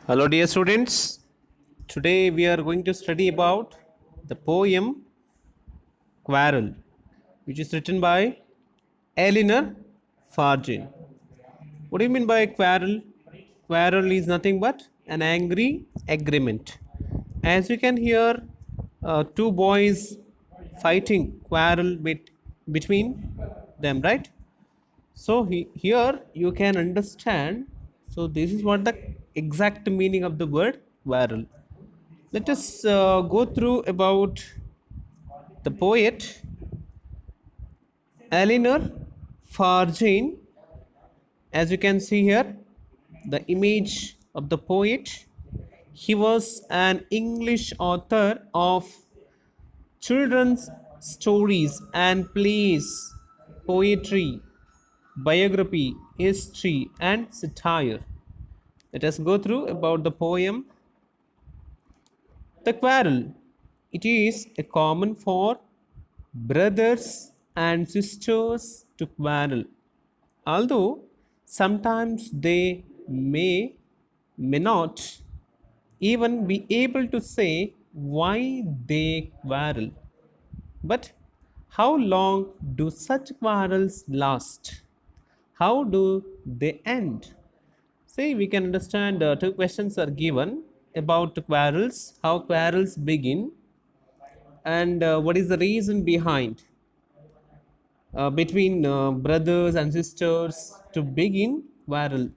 Hello, dear students. Today we are going to study about the poem Quarrel, which is written by Eleanor Fargin. What do you mean by quarrel? Quarrel is nothing but an angry agreement. As you can hear, two boys fighting quarrel between them, right? So here you can understand. So this is what the exact meaning of the word quarrel. Let us go through about the poet Eleanor Farjane. As you can see here, the image of the poet. He was an English author of children's stories and plays, poetry, biography, history, and satire. Let us go through about the poem The Quarrel. It is a common for brothers and sisters to quarrel, although sometimes they may not even be able to say why they quarrel. But how long do such quarrels last? How do they end? See, we can understand two questions are given about quarrels, how quarrels begin, and what is the reason behind between brothers and sisters to begin quarrel.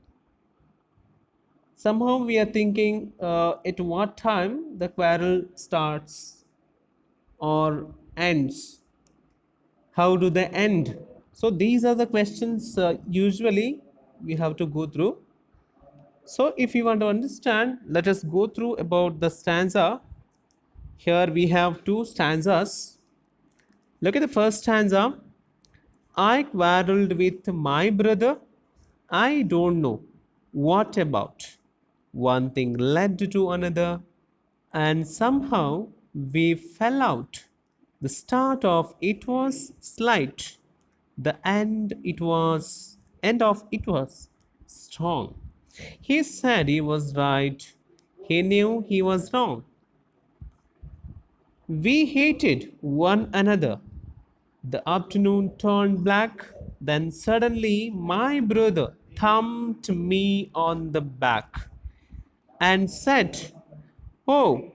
Somehow we are thinking at what time the quarrel starts or ends. How do they end? So these are the questions usually we have to go through. So if you want to understand, let us go through about the stanza. Here we have two stanzas. Look at the first stanza. I quarreled with my brother. I don't know what about. One thing led to another, and somehow we fell out. The start of it was slight. The end of it was strong. He said he was right. He knew he was wrong. We hated one another. The afternoon turned black. Then suddenly my brother thumped me on the back and said, "Oh,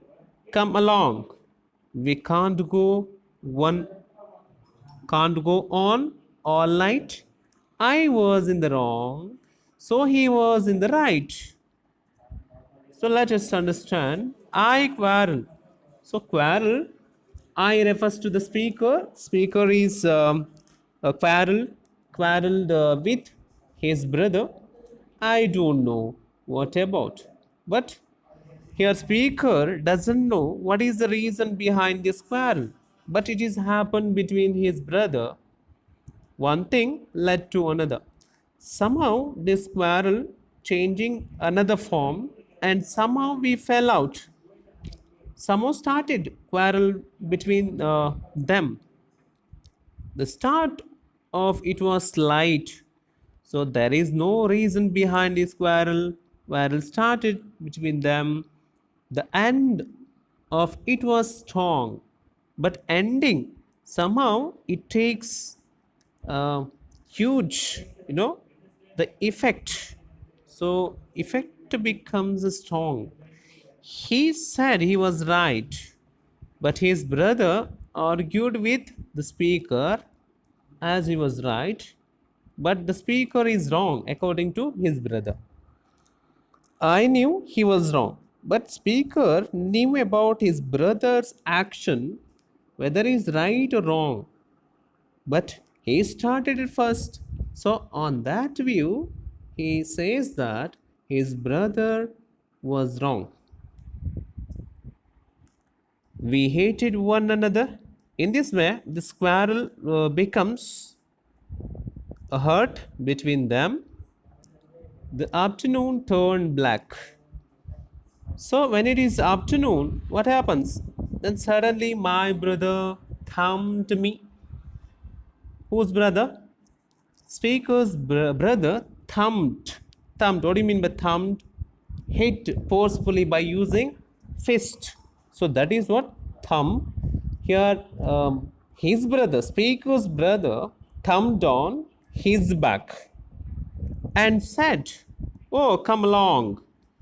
come along. We one can't go on all night." I was in the wrong, so he was in the right. So let us understand. I quarrel. So quarrel, I refers to the speaker. Speaker is a quarreled with his brother. I don't know what about. But here speaker doesn't know what is the reason behind this quarrel. But it is happened between his brother. One thing led to another. Somehow this quarrel changing another form, and somehow we fell out. Somehow started quarrel between them. The start of it was slight, so there is no reason behind this quarrel. Quarrel started between them. The end of it was strong, but ending somehow it takes huge, the effect. So effect becomes strong. He said he was right, but his brother argued with the speaker as he was right, but the speaker is wrong according to his brother. I knew he was wrong, but speaker knew about his brother's action, whether he's right or wrong, but he started it first. So on that view, he says that his brother was wrong. We hated one another. In this way, this quarrel becomes a hurt between them. The afternoon turned black. So, when it is afternoon, what happens? Then suddenly my brother thumped me. Whose brother? Speaker's brother thumped. Thumped. What do you mean by thumped? hit forcefully by using fist. So that is what thumb. Here, his brother, speaker's brother, thumbed on his back and said, "Oh, come along."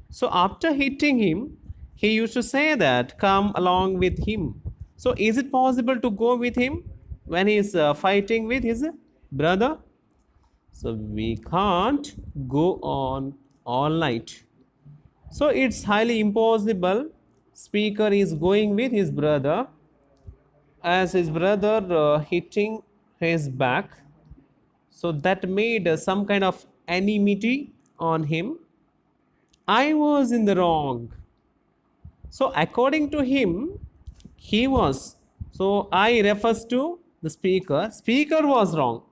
So after hitting him, he used to say that, "Come along with him." So is it possible to go with him when he is fighting with his brother? So we can't go on all night. So it's highly impossible. Speaker is going with his brother as his brother hitting his back. So that made some kind of enmity on him. I was in the wrong. So according to him, he was. So I refers to the speaker. Speaker was wrong,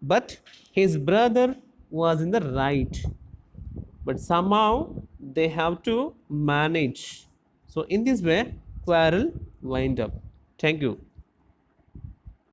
but his brother was in the right. But somehow they have to manage. So in this way, quarrel wind up. Thank you.